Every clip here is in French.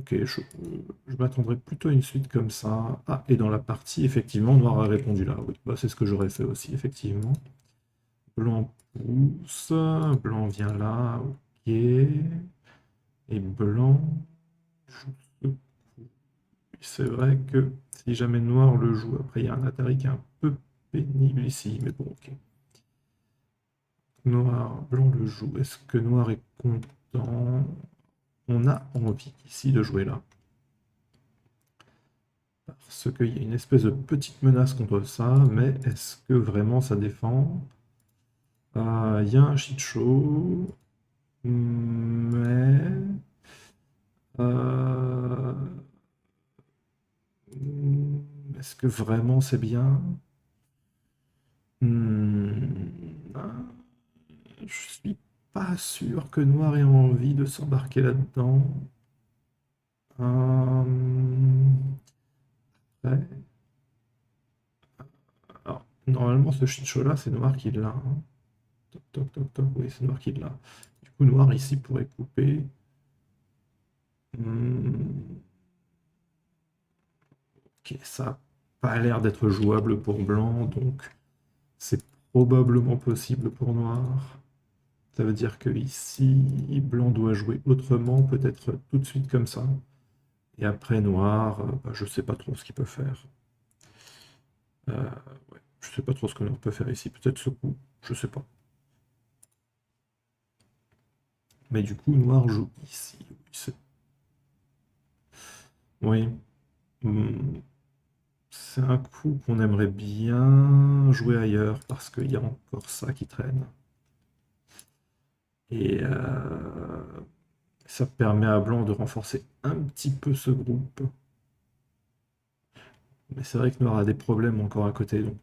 Ok, je m'attendrais plutôt à une suite comme ça. Ah, et dans la partie, effectivement, noir a répondu là. Oui, bah, c'est ce que j'aurais fait aussi, effectivement. Blanc pousse, blanc vient là, ok. Et blanc joue ce coup. C'est vrai que si jamais noir le joue, après il y a un Atari qui est un peu pénible ici, mais bon, ok. Noir, blanc le joue. Est-ce que noir est content? On a envie ici de jouer là. Parce qu'il y a une espèce de petite menace contre ça, mais est-ce que vraiment ça défend? Il y a un shit show, mais euh, est-ce que vraiment c'est bien? Ah, je suis pas sûr que Noir ait envie de s'embarquer là-dedans. Ouais. Alors, normalement, ce shit show là, c'est Noir qui l'a, hein. Toc, toc, toc, toc, oui, c'est Noir qui l'a. Du coup, Noir ici pourrait couper. Hmm, ok, ça n'a pas l'air d'être jouable pour Blanc, donc c'est probablement possible pour Noir. Ça veut dire que ici, Blanc doit jouer autrement, peut-être tout de suite comme ça. Et après Noir, bah, je sais pas trop ce qu'il peut faire. Ouais, je sais pas trop ce que Noir peut faire ici. Peut-être ce coup, je sais pas. Mais du coup, Noir joue ici. Oui. Hmm, c'est un coup qu'on aimerait bien jouer ailleurs parce qu'il y a encore ça qui traîne. Et ça permet à Blanc de renforcer un petit peu ce groupe. Mais c'est vrai que Noir a des problèmes encore à côté, donc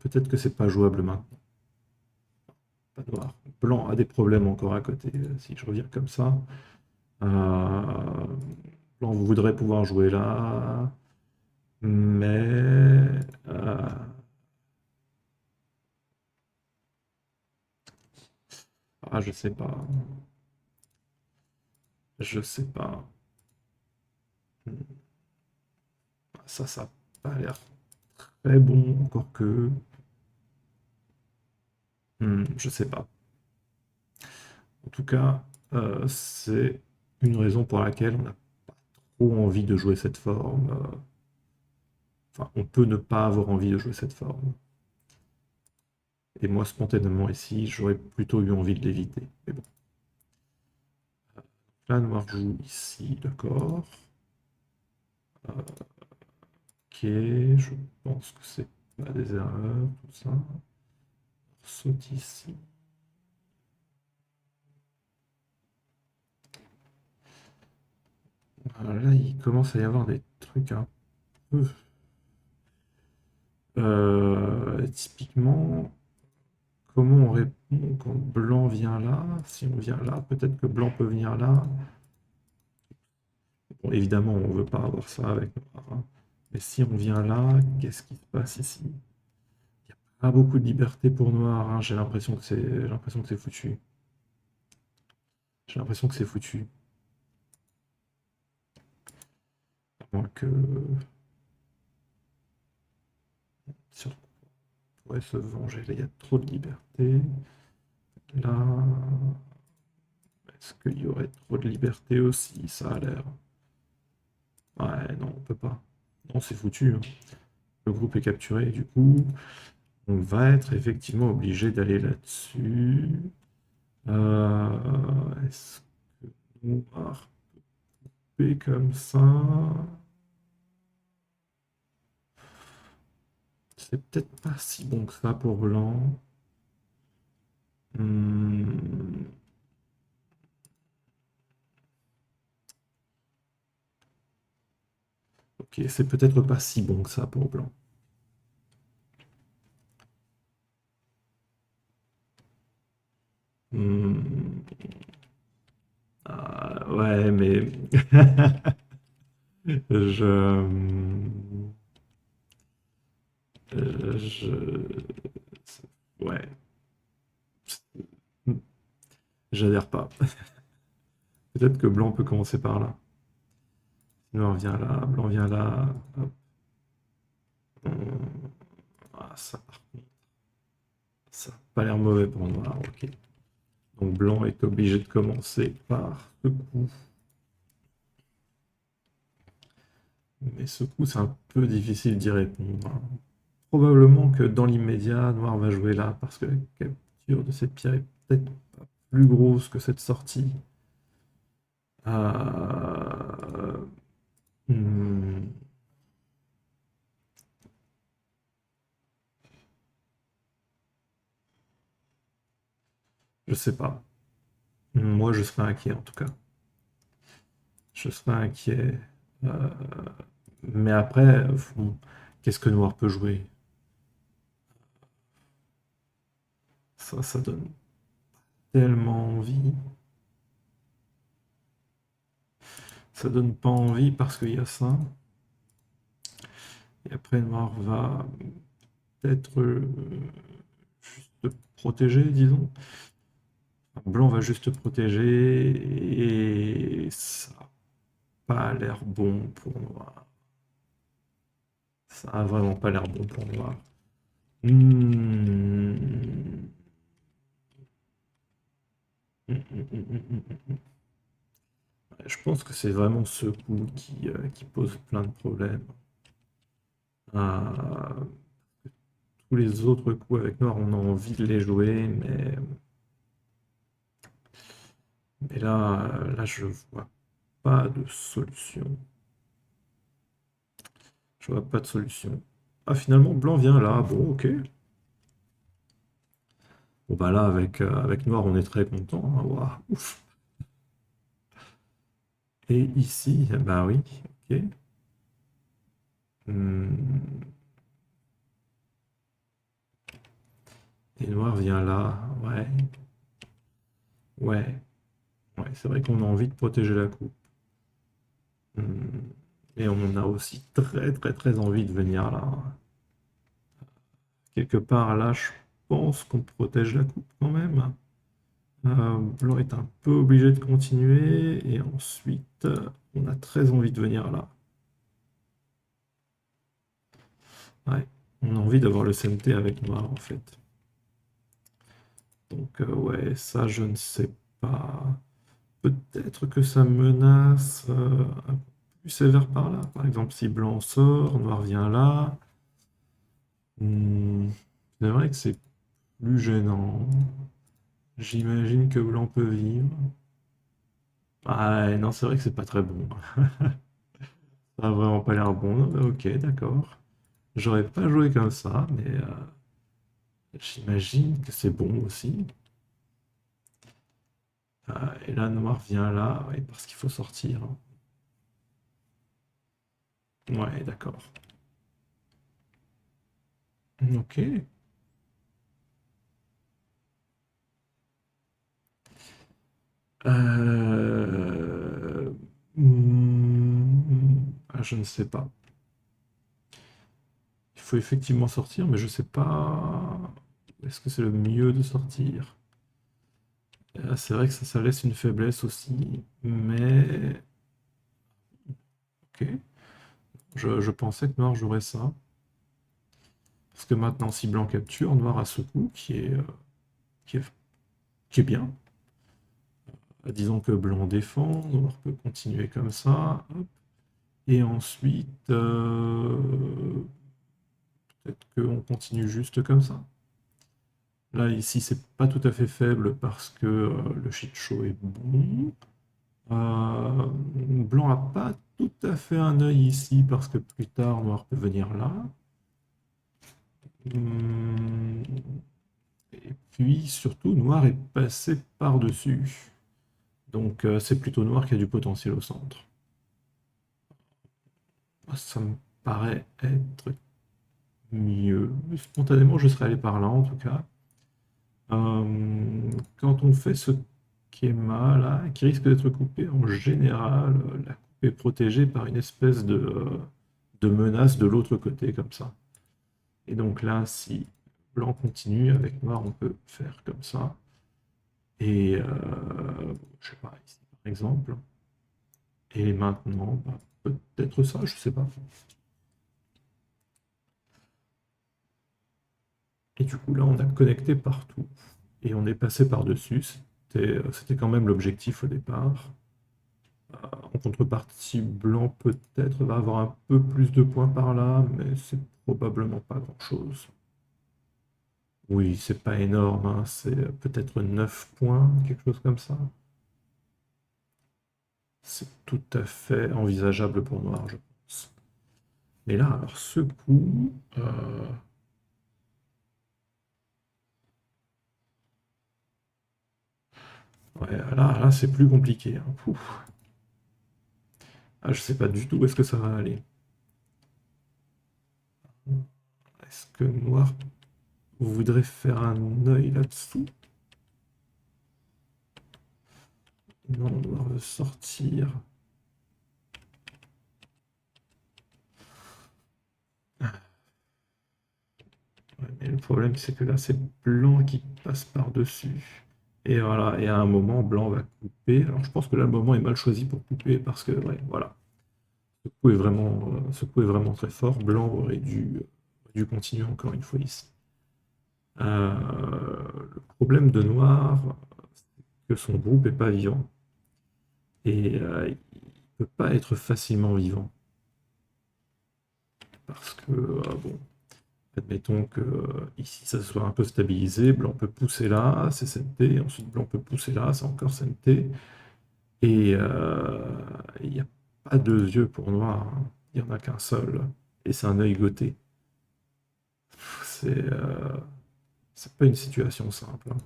peut-être que c'est pas jouable maintenant. Pas Noir. Blanc a des problèmes encore à côté, si je reviens comme ça. Euh, Blanc voudrait pouvoir jouer là, mais je sais pas. Je sais pas. Ça a pas l'air très bon, encore que. Je sais pas. En tout cas, c'est une raison pour laquelle on n'a pas trop envie de jouer cette forme. Enfin, on peut ne pas avoir envie de jouer cette forme. Et moi, spontanément, ici, j'aurais plutôt eu envie de l'éviter. Mais bon. Là, noir joue ici, d'accord. Ok, je pense que c'est pas des erreurs, tout ça. On saute ici. Voilà, là, il commence à y avoir des trucs un peu. Typiquement, comment on répond quand blanc vient là? Si on vient là, peut-être que blanc peut venir là. Bon, évidemment, on ne veut pas avoir ça avec noir, hein. Mais si on vient là, qu'est-ce qui se passe ici? Il n'y a pas beaucoup de liberté pour noir, hein. J'ai l'impression que c'est foutu. J'ai l'impression que c'est foutu. À moins que si on pourrait se venger, là, il y a trop de liberté. Là, est-ce qu'il y aurait trop de liberté aussi? Ça a l'air. Ouais, non, on peut pas. Non, c'est foutu, hein. Le groupe est capturé, du coup, on va être effectivement obligé d'aller là-dessus. Est-ce que noir peut comme ça? C'est peut-être pas si bon que ça pour blanc. Hmm, ok, c'est peut-être pas si bon que ça pour blanc. Hmm, ouais, mais je, ouais, j'adhère pas. Peut-être que blanc peut commencer par là. Noir vient là, blanc vient là. Hop. Ah, ça, par contre, ça n'a pas l'air mauvais pour noir, ok. Donc blanc est obligé de commencer par ce coup. Mais ce coup, c'est un peu difficile d'y répondre, hein. Probablement que dans l'immédiat, noir va jouer là, parce que la capture de cette pierre est peut-être pas plus grosse que cette sortie. Euh, hmm, je sais pas. Moi, je serais inquiet en tout cas. Je serais inquiet. Euh, mais après, bon, qu'est-ce que noir peut jouer? Ça donne tellement envie. Ça donne pas envie parce qu'il y a ça. Et après, noir va peut-être juste protéger, disons. Blanc va juste protéger et ça n'a pas l'air bon pour noir. Ça a vraiment pas l'air bon pour noir. Hmm. Je pense que c'est vraiment ce coup qui pose plein de problèmes. Euh, tous les autres coups avec noir, on a envie de les jouer, mais là, je vois pas de solution. Je vois pas de solution. Ah, finalement, blanc vient là. Bon, ok. Bon, bah là, avec noir, on est très content, hein. Waouh, ouf. Et ici, bah oui, ok. Hmm. Et noir vient là. Ouais, ouais, ouais. C'est vrai qu'on a envie de protéger la coupe. Hmm. Et on a aussi très, très, très envie de venir là. Quelque part, là, je pense qu'on protège la coupe quand même. Blanc est un peu obligé de continuer. Et ensuite, on a très envie de venir là. Ouais, on a envie d'avoir le CMT avec noir en fait. Donc ouais, ça je ne sais pas. Peut-être que ça menace un peu plus sévère par là. Par exemple, si blanc sort, noir vient là. Hmm, c'est vrai que c'est plus gênant. J'imagine que blanc peut vivre. Ah ouais, non, c'est vrai que c'est pas très bon. Ça a vraiment pas l'air bon. Non, mais ok, d'accord. J'aurais pas joué comme ça, mais j'imagine que c'est bon aussi. Et là, noir vient là, ouais, parce qu'il faut sortir. Ouais, d'accord. Ok. Euh, je ne sais pas. Il faut effectivement sortir, mais je ne sais pas. Est-ce que c'est le mieux de sortir? C'est vrai que ça laisse une faiblesse aussi, mais ok. Je pensais que noir jouerait ça. Parce que maintenant, si blanc capture, noir a ce coup qui est, qui est bien. Disons que blanc défend, noir peut continuer comme ça. Hop. Et ensuite, peut-être qu'on continue juste comme ça. Là, ici, c'est pas tout à fait faible parce que le shit show est bon. Blanc n'a pas tout à fait un œil ici parce que plus tard, noir peut venir là. Hum, Et puis, surtout, noir est passé par-dessus. Donc, c'est plutôt noir qui a du potentiel au centre. Ça me paraît être mieux. Spontanément, je serais allé par là, en tout cas. Quand on fait ce schéma là, qui risque d'être coupé, en général, la coupe est protégée par une espèce de menace de l'autre côté, comme ça. Et donc là, si blanc continue, avec noir, on peut faire comme ça. Et je sais pas, ici par exemple. Et maintenant, bah, peut-être ça, je sais pas. Et du coup, là, on a connecté partout. Et on est passé par-dessus. C'était quand même l'objectif au départ. En contrepartie, blanc peut-être va avoir un peu plus de points par là, mais c'est probablement pas grand-chose. Oui, c'est pas énorme, hein, c'est peut-être 9 points, quelque chose comme ça. C'est tout à fait envisageable pour noir, je pense. Mais là, alors ce coup, ouais, là c'est plus compliqué, hein. Pouf. Ah, je sais pas du tout où est-ce que ça va aller. Est-ce que noir voudrait faire un œil là-dessous? Non, noir veut sortir. Ouais, mais le problème, c'est que là, c'est blanc qui passe par-dessus. Et voilà, et à un moment, blanc va couper. Alors, je pense que là, le moment est mal choisi pour couper parce que, ouais, voilà. Ce coup est vraiment très fort. Blanc aurait dû continuer encore une fois ici. Le problème de noir, c'est que son groupe n'est pas vivant. Et il ne peut pas être facilement vivant. Parce que, bon, admettons que ici ça soit un peu stabilisé, blanc peut pousser là, c'est CNT, ensuite blanc peut pousser là, c'est encore CNT, et il n'y a pas deux yeux pour noir, hein. Il n'y en a qu'un seul, et c'est un œil goté. C'est pas une situation simple, hein.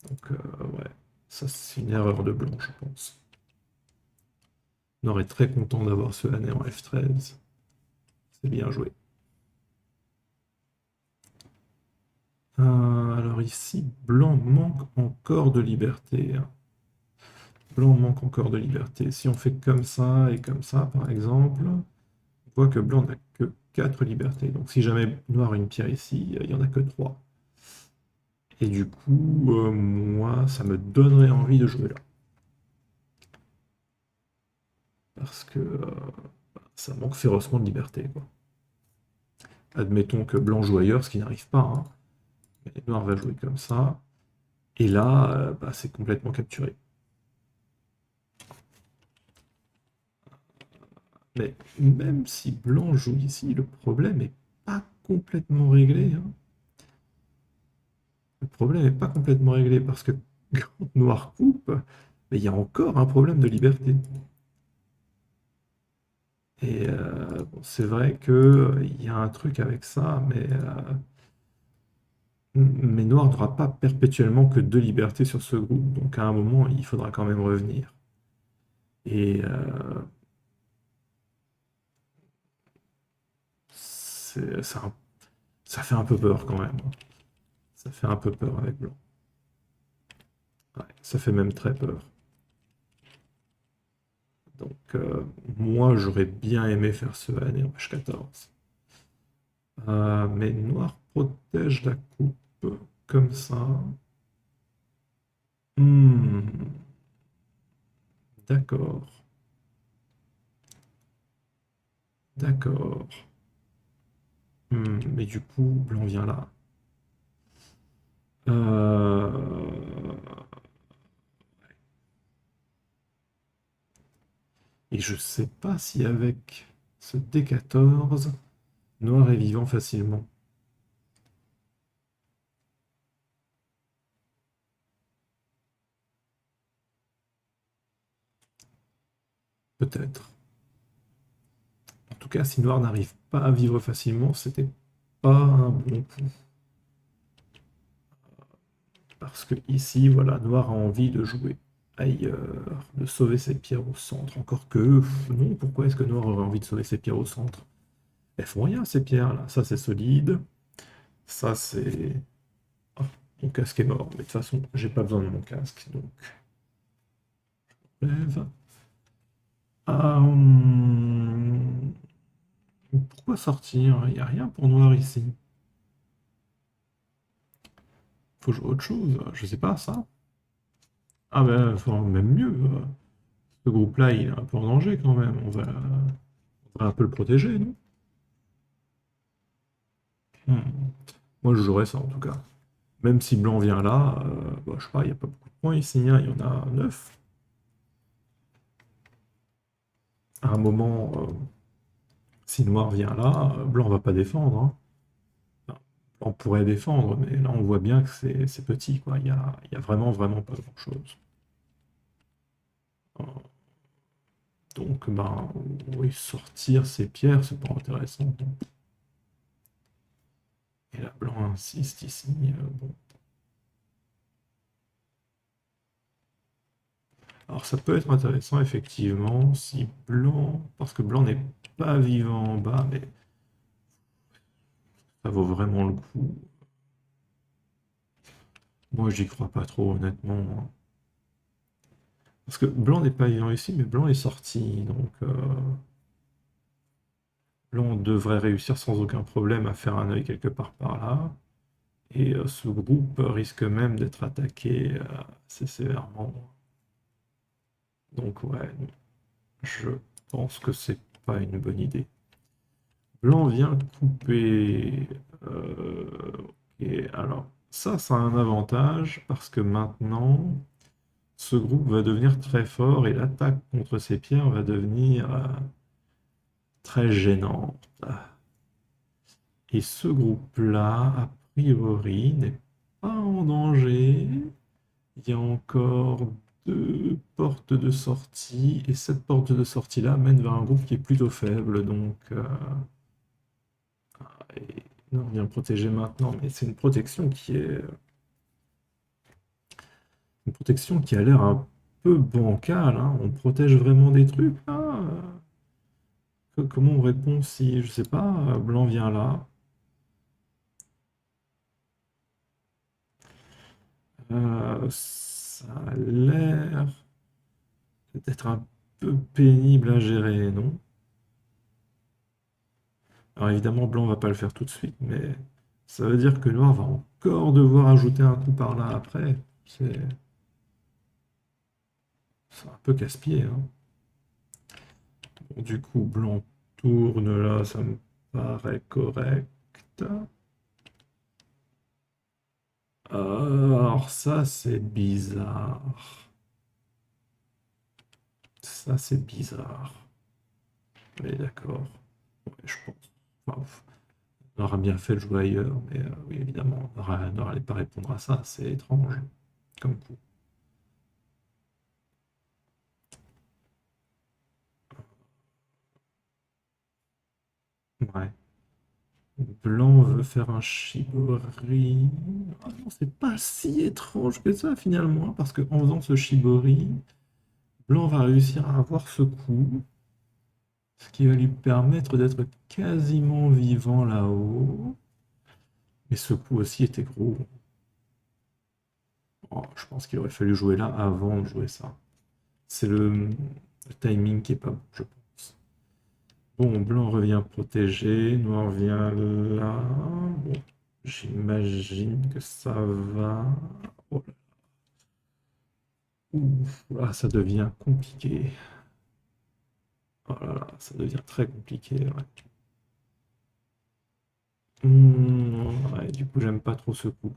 Donc ouais, ça c'est une erreur de blanc, je pense. Noir est très content d'avoir ce année en F13, c'est bien joué. Alors ici, blanc manque encore de liberté, hein. Blanc manque encore de liberté. Si on fait comme ça et comme ça, par exemple, on voit que blanc n'a que 4 libertés. Donc si jamais noir a une pierre ici, il n'y en a que 3. Et du coup, moi, ça me donnerait envie de jouer là. Parce que ça manque férocement de liberté, quoi. Admettons que blanc joue ailleurs, ce qui n'arrive pas, hein. Mais noir va jouer comme ça. Et là, bah, c'est complètement capturé. Mais même si blanc joue ici, le problème n'est pas complètement réglé, hein. Le problème n'est pas complètement réglé parce que quand noir coupe, mais il y a encore un problème de liberté. Et bon, c'est vrai qu'il y a un truc avec ça, mais noir n'aura pas perpétuellement que 2 libertés sur ce groupe. Donc à un moment, il faudra quand même revenir. Et ça fait un peu peur quand même, hein. Ça fait un peu peur avec blanc. Ouais, ça fait même très peur. Donc, moi, j'aurais bien aimé faire ce année en H14. Mais noir protège la coupe comme ça. Hmm, d'accord. D'accord. Mais du coup, blanc vient là. Et je sais pas si avec ce D14, noir est vivant facilement. Peut-être. En tout cas, si noir n'arrive pas à vivre facilement, c'était pas un bon coup. Parce que ici, voilà, noir a envie de jouer ailleurs, de sauver ses pierres au centre. Encore que, non, pourquoi est-ce que noir aurait envie de sauver ses pierres au centre? Elles font rien, ces pierres-là. Ça, c'est solide. Ça, c'est... Ah, mon casque est mort. Mais de toute façon, j'ai pas besoin de mon casque, donc... Lève. Hum, Pourquoi sortir? Il n'y a rien pour noir ici. Faut jouer autre chose. Je sais pas, ça. Ah ben, enfin, même mieux. Ce groupe-là, il est un peu en danger quand même. On va un peu le protéger, non? Hmm. Moi, je jouerais ça en tout cas. Même si blanc vient là, bah, je sais pas, il n'y a pas beaucoup de points ici, hein, il y en a 9. À un moment, si noir vient là, blanc va pas défendre, hein. Enfin, on pourrait défendre, mais là on voit bien que c'est petit, quoi. Il y a vraiment, vraiment pas grand-chose. Donc, ben, oui, sortir ces pierres, c'est pas intéressant. Et là, blanc insiste ici. Bon. Alors, ça peut être intéressant, effectivement, si blanc, parce que blanc n'est pas vivant en bas, mais ça vaut vraiment le coup. Moi, j'y crois pas trop, honnêtement. Parce que blanc n'est pas vivant ici, mais blanc est sorti. Donc, blanc devrait réussir sans aucun problème à faire un œil quelque part par là. Et ce groupe risque même d'être attaqué assez sévèrement. Donc, ouais, je pense que c'est pas une bonne idée. Blanc vient couper. Et alors, ça a un avantage parce que maintenant, ce groupe va devenir très fort et l'attaque contre ces pierres va devenir très gênante. Et ce groupe-là, a priori, n'est pas en danger. Il y a encore deux portes de sortie et cette porte de sortie-là mène vers un groupe qui est plutôt faible. Donc, et non, on vient protéger maintenant, mais c'est une protection qui a l'air un peu bancale, hein. On protège vraiment des trucs là. Comment on répond si, je sais pas, blanc vient là? Ça a l'air d'être un peu pénible à gérer, non? Alors évidemment, blanc va pas le faire tout de suite, mais ça veut dire que noir va encore devoir ajouter un coup par là après. C'est c'est un peu casse-pied, hein. Bon, du coup, blanc tourne là, ça me paraît correct. Alors ça, c'est bizarre. Ça, c'est bizarre. Oui, d'accord. Ouais, je pense. Enfin, on aura bien fait de jouer ailleurs, mais oui, évidemment, on n'allait pas répondre à ça. C'est étrange comme coup. Ouais. Blanc veut faire un shibori. Ah non, c'est pas si étrange que ça finalement, parce qu'en faisant ce shibori, Blanc va réussir à avoir ce coup, ce qui va lui permettre d'être quasiment vivant là-haut. Mais ce coup aussi était gros. Oh, je pense qu'il aurait fallu jouer là avant de jouer ça. C'est le timing qui est pas bon, je pense. Bon, blanc revient protégé, noir vient là. Bon, j'imagine que ça va. Oh là. Ouf, là, ça devient compliqué. Oh là là, ça devient très compliqué. Ouais. Ouais, du coup, j'aime pas trop ce coup.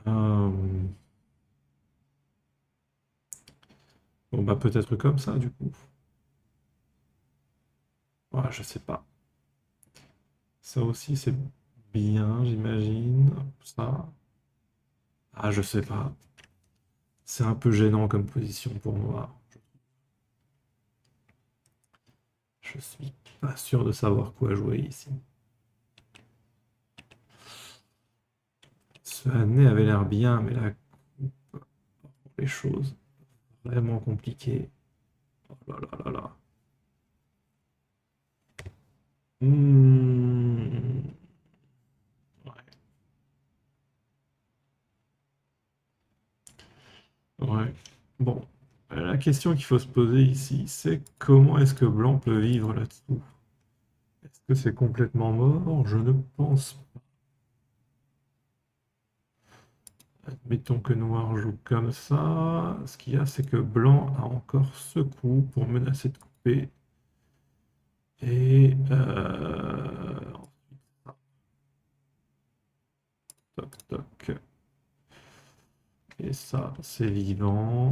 Euh, Bon, bah peut-être comme ça, du coup. Ouais, je sais pas. Ça aussi, c'est bien, j'imagine. Ça. Ah, je sais pas. C'est un peu gênant comme position pour moi. Je suis pas sûr de savoir quoi jouer ici. Ce nez avait l'air bien, mais la coupe, les choses vraiment compliquées. Oh là là là là. Hmm, ouais. Ouais. Bon, la question qu'il faut se poser ici, c'est comment est-ce que Blanc peut vivre là-dessous? Est-ce que c'est complètement mort? Je ne pense pas. Admettons que noir joue comme ça. Ce qu'il y a, c'est que blanc a encore ce coup pour menacer de couper. Et toc toc. Et ça, c'est vivant.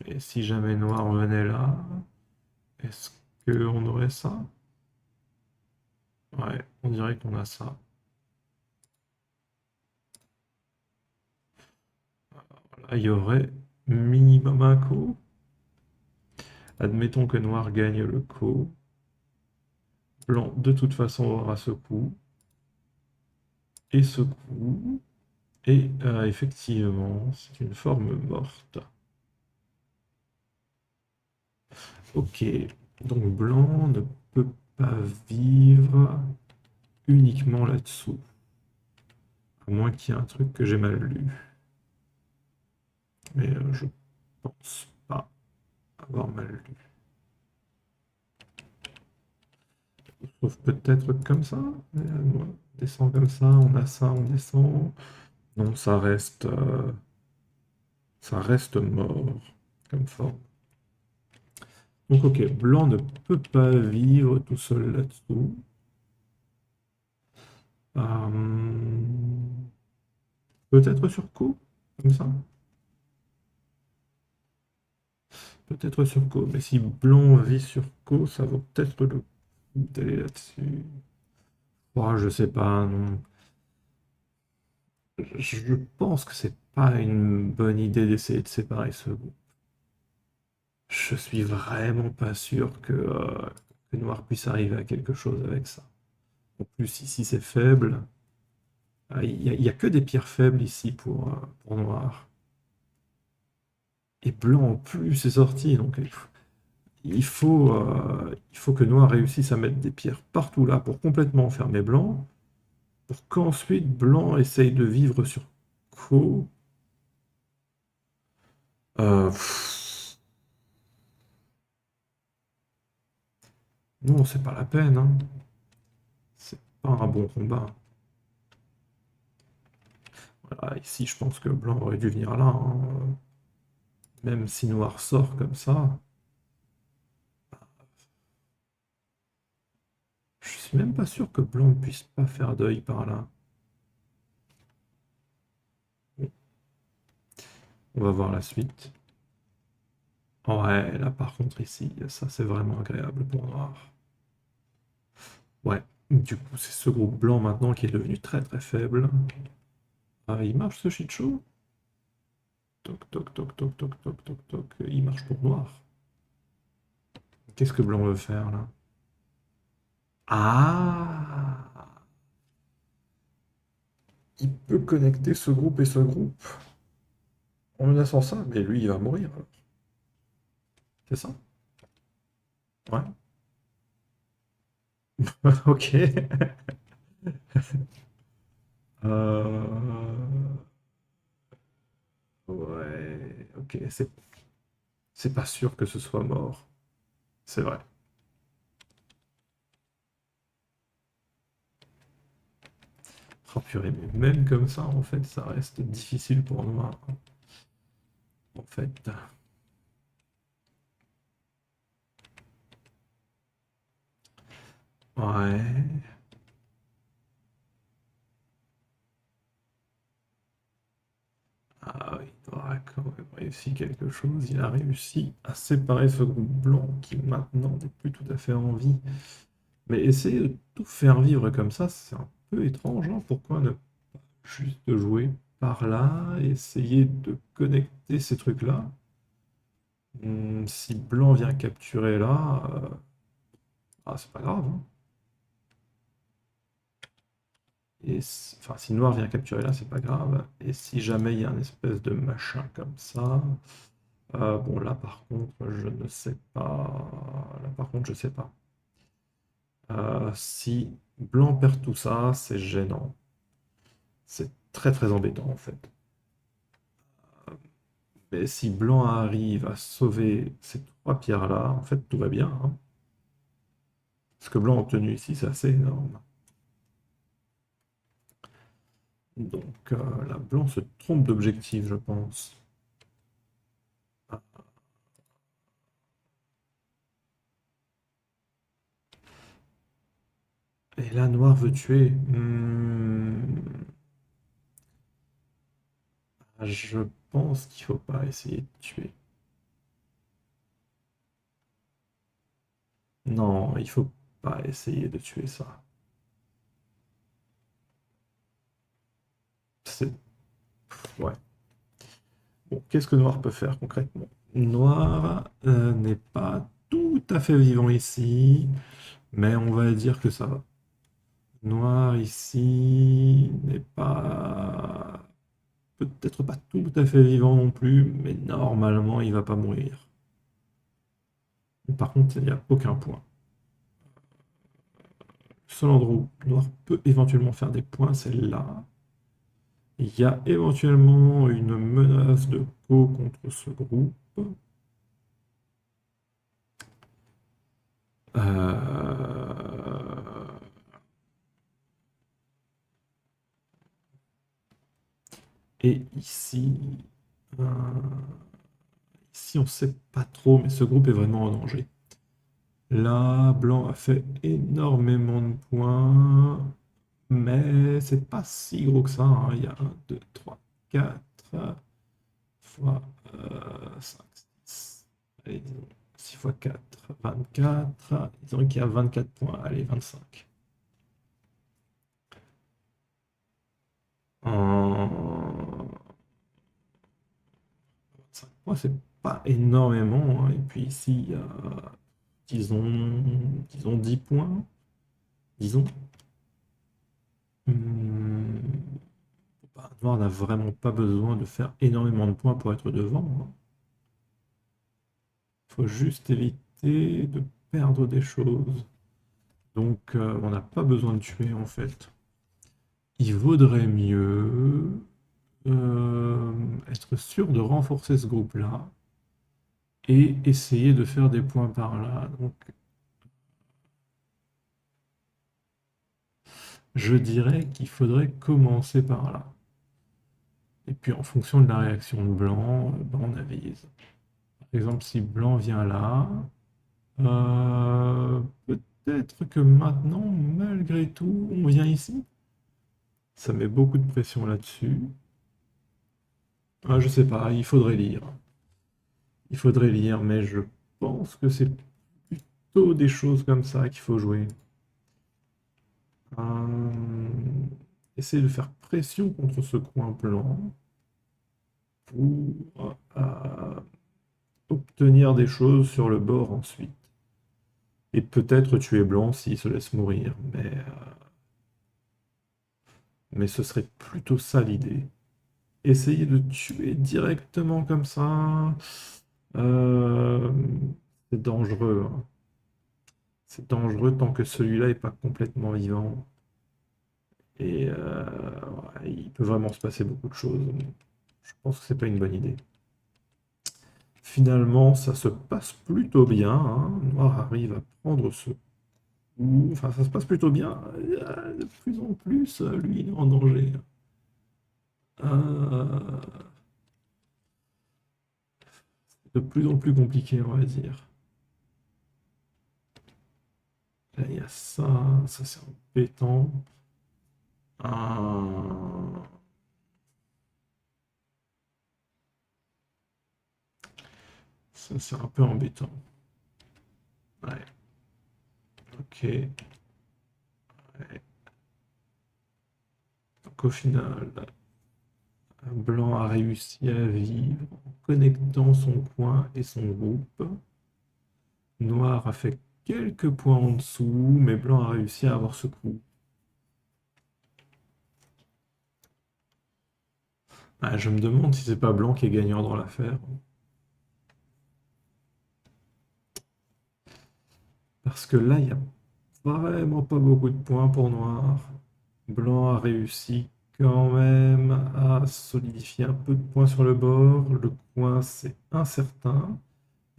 Et si jamais noir venait là, est-ce qu'on aurait ça? Ouais, on dirait qu'on a ça. Voilà, il y aurait minimum un coup. Admettons que noir gagne le coup. Blanc, de toute façon, aura ce coup. Et ce coup. Et effectivement, c'est une forme morte. Ok, donc blanc ne peut pas vivre uniquement là-dessous. À moins qu'il y ait un truc que j'ai mal lu. Mais je pense pas avoir mal lu. Sauf peut-être comme ça. On descend comme ça, on descend. Non, ça reste mort comme forme. Donc ok, blanc ne peut pas vivre tout seul là-dessous. Peut-être sur coup, comme ça. Peut-être sur Co, mais si blanc vit sur Co, ça vaut peut-être le coup d'aller là-dessus. Oh, je sais pas, non. Je pense que c'est pas une bonne idée d'essayer de séparer ce groupe. Je suis vraiment pas sûr que Noir puisse arriver à quelque chose avec ça. En plus, ici c'est faible. Il y a que des pierres faibles ici pour Noir. Et blanc en plus est sorti, donc il faut que Noir réussisse à mettre des pierres partout là pour complètement enfermer Blanc, pour qu'ensuite Blanc essaye de vivre sur Co. Pff, non, c'est pas la peine, hein. C'est pas un bon combat. Voilà, ici, je pense que Blanc aurait dû venir là, hein. Même si Noir sort comme ça, je suis même pas sûr que Blanc ne puisse pas faire deuil par là. Bon, on va voir la suite. Ouais, là par contre ici, ça c'est vraiment agréable pour Noir. Ouais, du coup c'est ce groupe blanc maintenant qui est devenu très très faible. Ah, il marche ce shit show? Toc toc toc toc toc toc toc toc. Il marche pour Noir. Qu'est-ce que blanc veut faire là? Ah! Il peut connecter ce groupe et ce groupe en menaçant ça, mais lui il va mourir alors. C'est ça? Ouais. Ok. Euh, Ouais. Ok. C'est pas sûr que ce soit mort. C'est vrai. Oh purée, mais même comme ça, en fait, ça reste difficile pour Noir. En fait. Ouais. Ah oui, il aura quand même réussi quelque chose. Il a réussi à séparer ce groupe blanc qui maintenant n'est plus tout à fait en vie. Mais essayer de tout faire vivre comme ça, c'est un peu étrange, hein. Pourquoi ne pas juste jouer par là, essayer de connecter ces trucs-là? Si blanc vient capturer là, c'est pas grave, hein. Enfin, si noir vient capturer là, c'est pas grave. Et si jamais il y a un espèce de machin comme ça, bon, là par contre, je ne sais pas. Là par contre, je sais pas. Si blanc perd tout ça, c'est gênant. C'est très très embêtant en fait. Mais si blanc arrive à sauver ces trois pierres-là, en fait, tout va bien, hein. Ce que blanc a obtenu ici, c'est assez énorme. Donc là, blanc se trompe d'objectif, je pense. Et là, noir veut tuer. Je pense qu'il faut pas essayer de tuer. Non, il faut pas essayer de tuer ça. C'est... Ouais. Bon, qu'est-ce que noir peut faire concrètement? Noir n'est pas tout à fait vivant ici, mais on va dire que ça va. Noir ici n'est pas... Peut-être pas tout à fait vivant non plus, mais normalement il va pas mourir. Par contre, il n'y a aucun point. Le seul endroit où noir peut éventuellement faire des points, c'est là. Il y a éventuellement une menace de co contre ce groupe. Et ici, euh, ici on ne sait pas trop, mais ce groupe est vraiment en danger. Là, blanc a fait énormément de points, mais c'est pas si gros que ça, hein. Il y a 1, 2, 3, 4 fois 5, 6. Allez, disons 6 fois 4, 24. Disons qu'il y a 24 points. Allez, 25. En 25 points, c'est pas énormément, hein. Et puis ici, il y a, disons 10 points. Disons. Noir n'a vraiment pas besoin de faire énormément de points pour être devant, hein. Il faut juste éviter de perdre des choses. Donc, on n'a pas besoin de tuer, en fait. Il vaudrait mieux être sûr de renforcer ce groupe-là et essayer de faire des points par là. Donc, je dirais qu'il faudrait commencer par là. Et puis, en fonction de la réaction de blanc, on avise. Par exemple, si blanc vient là, peut-être que maintenant, malgré tout, on vient ici. Ça met beaucoup de pression là-dessus. Ah, je sais pas, il faudrait lire. Il faudrait lire, mais je pense que c'est plutôt des choses comme ça qu'il faut jouer. Essayer de faire pression contre ce coin blanc pour obtenir des choses sur le bord ensuite. Et peut-être tuer blanc s'il se laisse mourir, mais ce serait plutôt ça l'idée. Essayer de tuer directement comme ça, euh, c'est dangereux, hein. C'est dangereux tant que celui-là n'est pas complètement vivant. Et ouais, il peut vraiment se passer beaucoup de choses. Je pense que c'est pas une bonne idée. Finalement, ça se passe plutôt bien, hein. Noir arrive à prendre ce coup. Enfin, ça se passe plutôt bien. De plus en plus, lui, il est en danger. Euh, de plus en plus compliqué, on va dire. Là, il y a ça. Ça, c'est embêtant. Ah, ça, c'est un peu embêtant. Ouais. Ok. Ouais. Donc, au final, blanc a réussi à vivre en connectant son coin et son groupe. Noir a fait quelques points en dessous, mais blanc a réussi à avoir ce coup. Ah, je me demande si c'est pas blanc qui est gagnant dans l'affaire. Parce que là, il n'y a vraiment pas beaucoup de points pour noir. Blanc a réussi quand même à solidifier un peu de points sur le bord. Le coin, c'est incertain.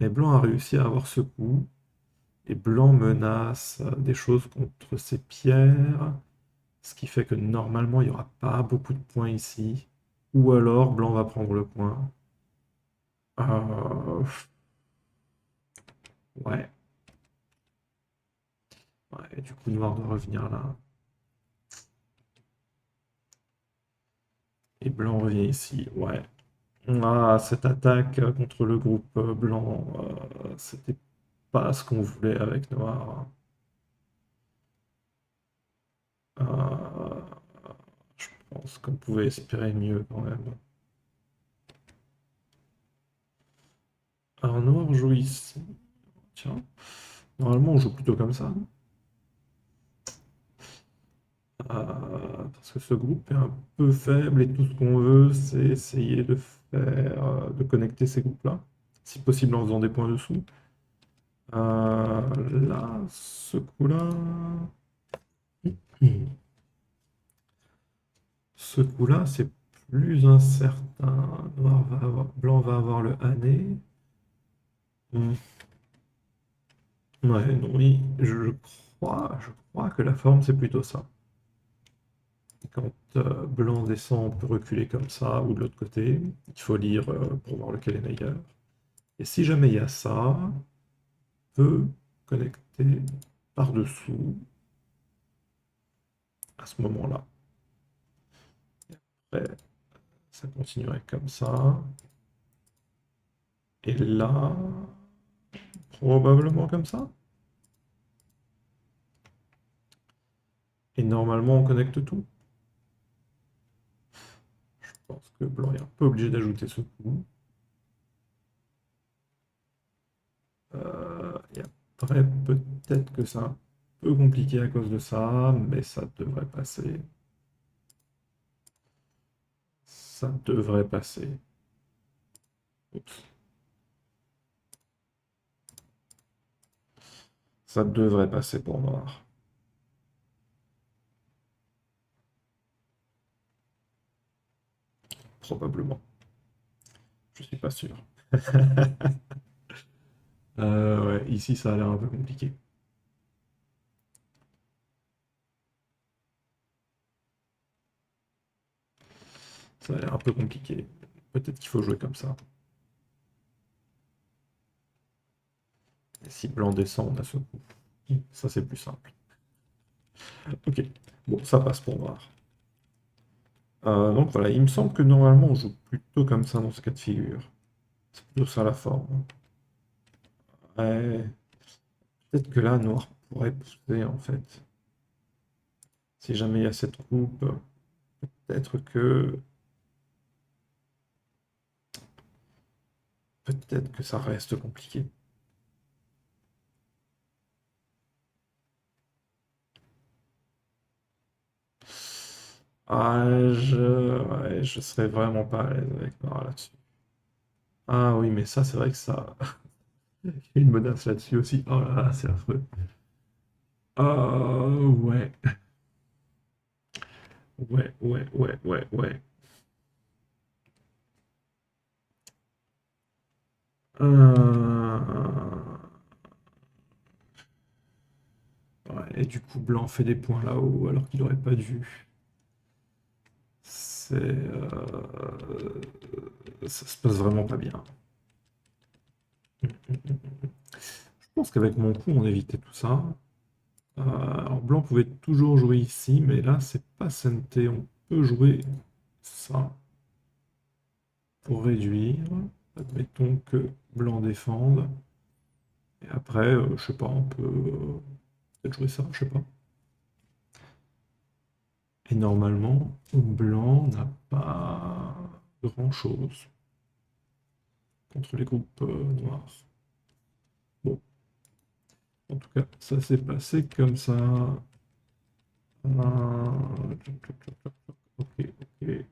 Mais blanc a réussi à avoir ce coup. Et blanc menace des choses contre ses pierres. Ce qui fait que normalement, il n'y aura pas beaucoup de points ici. Ou alors, blanc va prendre le point. Euh, ouais. Ouais, du coup, noir doit revenir là. Et blanc revient ici. Ouais. Ah, cette attaque contre le groupe blanc, c'était pas ce qu'on voulait avec noir. Euh, je pense qu'on pouvait espérer mieux quand même. Alors noir joue ici. Tiens. Normalement, on joue plutôt comme ça. Parce que ce groupe est un peu faible et tout ce qu'on veut, c'est essayer de faire, de connecter ces groupes-là, si possible en faisant des points dessous. Là, ce coup-là, ce coup-là, c'est plus incertain. Blanc va avoir le année. Hmm. Ouais, non, oui, je crois que la forme, c'est plutôt ça. Quand blanc descend, on peut reculer comme ça, ou de l'autre côté. Il faut lire pour voir lequel est meilleur. Et si jamais il y a ça, on peut connecter par-dessous à ce moment-là. Après, ça continuerait comme ça. Et là, probablement comme ça. Et normalement, on connecte tout. Je pense que blanc est un peu obligé d'ajouter ce coup. Et après, peut-être que c'est un peu compliqué à cause de ça, mais ça devrait passer. Ça devrait passer. Oups. Ça devrait passer pour noir. Probablement. Je suis pas sûr. Ouais, ici, ça a l'air un peu compliqué. Ça a l'air un peu compliqué. Peut-être qu'il faut jouer comme ça. Et si blanc descend, on a ce coup. Ça, c'est plus simple. Ok. Bon, ça passe pour noir. Donc voilà, il me semble que normalement, on joue plutôt comme ça dans ce cas de figure. C'est plutôt ça la forme. Ouais. Peut-être que là, noir pourrait pousser, en fait. Si jamais il y a cette coupe, peut-être que... Peut-être que ça reste compliqué. Ouais, je serais vraiment pas à l'aise avec Noir là-dessus. Ah oui, mais ça, c'est vrai que ça... Il y a une menace là-dessus aussi. Oh là là, c'est affreux. Ah ouais. Ouais, ouais, ouais, ouais, ouais. Ouais, et du coup, blanc fait des points là-haut alors qu'il aurait pas dû. C'est... Ça se passe vraiment pas bien. Je pense qu'avec mon coup, on évitait tout ça. Alors, blanc pouvait toujours jouer ici, mais là, c'est pas santé. On peut jouer ça pour réduire. Admettons que blanc défende. Et après, je sais pas, on peut peut-être jouer ça, je sais pas. Et normalement, blanc n'a pas grand-chose contre les groupes noirs. Bon, en tout cas, ça s'est passé comme ça. Ok, ok.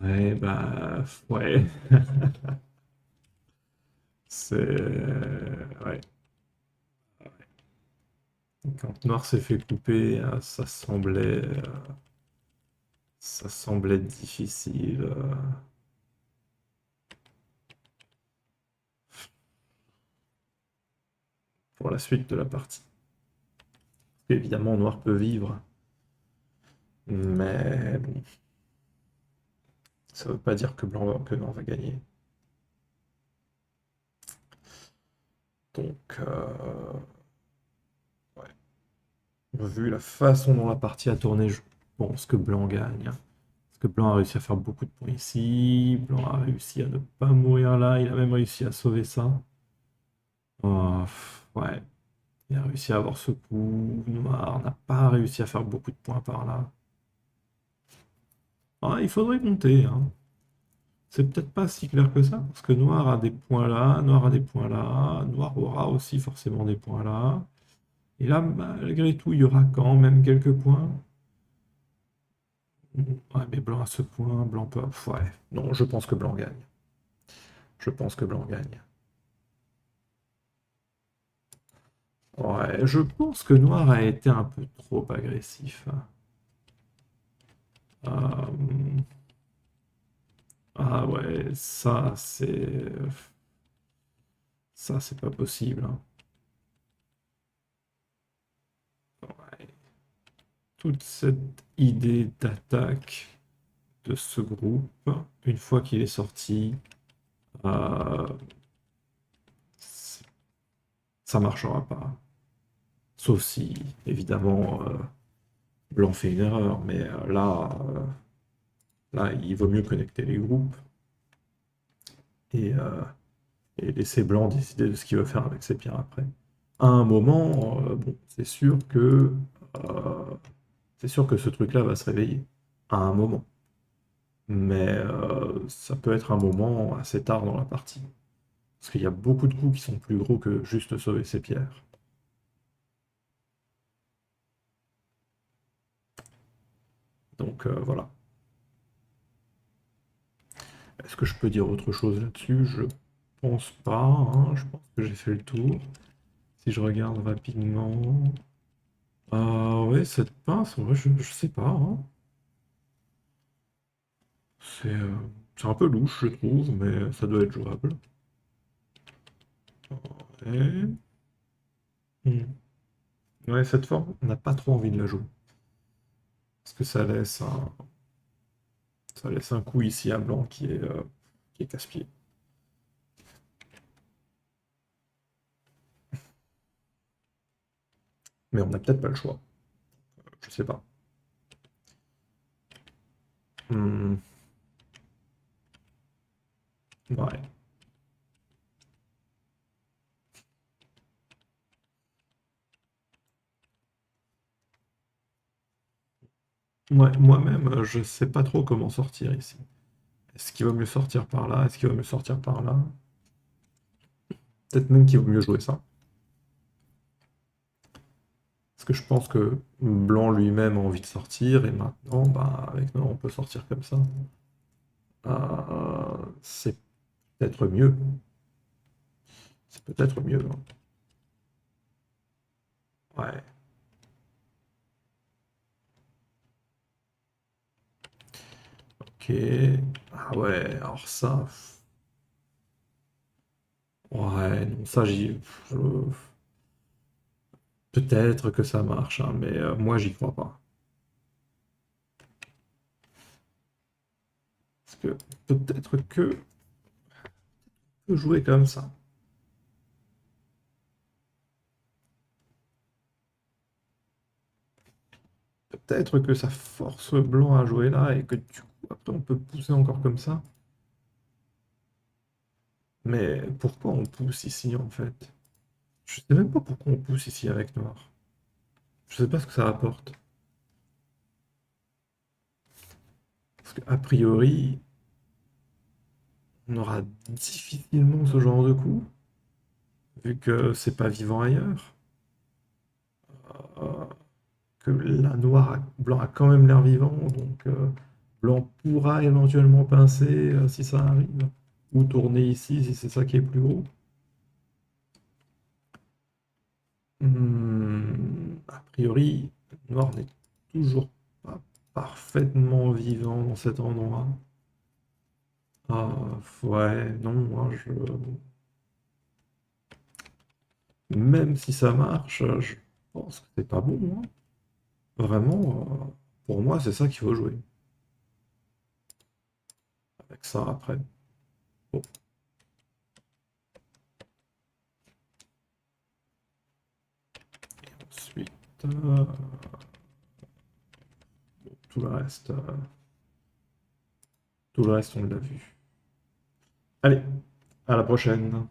Ouais, bah, ouais. C'est... Ouais. Quand Noir s'est fait couper, ça semblait difficile pour la suite de la partie. Évidemment, noir peut vivre, mais bon, ça veut pas dire que noir va gagner. Donc, ouais. Vu la façon dont la partie a tourné, je pense que blanc gagne. Parce que blanc a réussi à faire beaucoup de points ici, blanc a réussi à ne pas mourir là, il a même réussi à sauver ça. Ouais, il a réussi à avoir ce coup. Noir n'a pas réussi à faire beaucoup de points par là. Ah, il faudrait compter, hein. C'est peut-être pas si clair que ça, parce que noir a des points là, noir a des points là, noir aura aussi forcément des points là. Et là, malgré tout, il y aura quand même quelques points. Ouais, mais blanc a ce point, blanc peut... Ouais, non, je pense que blanc gagne. Je pense que blanc gagne. Ouais, je pense que noir a été un peu trop agressif. Euh, Ah ouais, ça c'est... Ça c'est pas possible, hein. Ouais. Toute cette idée d'attaque de ce groupe, une fois qu'il est sorti, euh, ça marchera pas. Sauf si, évidemment, blanc fait une erreur, mais là, il vaut mieux connecter les groupes et, euh, et laisser blanc décider de ce qu'il veut faire avec ses pierres après. À un moment, bon, euh, c'est sûr que ce truc-là va se réveiller. À un moment. Mais ça peut être un moment assez tard dans la partie. Parce qu'il y a beaucoup de coups qui sont plus gros que juste sauver ses pierres. Donc voilà. Est-ce que je peux dire autre chose là-dessus? Je pense pas, hein. Je pense que j'ai fait le tour. Si je regarde rapidement... Ah ouais, cette pince, en vrai, je sais pas, hein. C'est un peu louche, je trouve, mais ça doit être jouable. Ouais. Hmm. Ouais, cette forme, on n'a pas trop envie de la jouer. Parce que ça laisse un coup ici à blanc qui est casse-pied. Mais on n'a peut-être pas le choix. Je sais pas. Hmm, ouais. Ouais, moi-même, je sais pas trop comment sortir ici. Est-ce qu'il vaut mieux sortir par là? Est-ce qu'il vaut mieux sortir par là? Peut-être même qu'il vaut mieux jouer ça. Parce que je pense que blanc lui-même a envie de sortir, et maintenant, bah, avec noir, on peut sortir comme ça. C'est peut-être mieux. C'est peut-être mieux, hein. Ouais. Ok. Ah ouais, alors ça... Ouais, non, ça, je- peut-être que ça marche, hein, mais moi, j'y crois pas. Parce que peut-être que peut jouer comme ça. Peut-être que ça force blanc à jouer là et que du coup, après, on peut pousser encore comme ça. Mais pourquoi on pousse ici, en fait? Je sais même pas pourquoi on pousse ici avec noir. Je sais pas ce que ça apporte. Parce qu'a priori, on aura difficilement ce genre de coup, vu que c'est pas vivant ailleurs. Euh, que la blanc a quand même l'air vivant, donc blanc pourra éventuellement pincer si ça arrive, ou tourner ici si c'est ça qui est plus gros. A priori, noir n'est toujours pas parfaitement vivant dans cet endroit. Ah, ouais, non, même si ça marche, je pense que c'est pas bon, hein. Vraiment, pour moi, c'est ça qu'il faut jouer. Avec ça, après. Bon. Ensuite, tout le reste, tout le reste, on l'a vu. Allez, à la prochaine.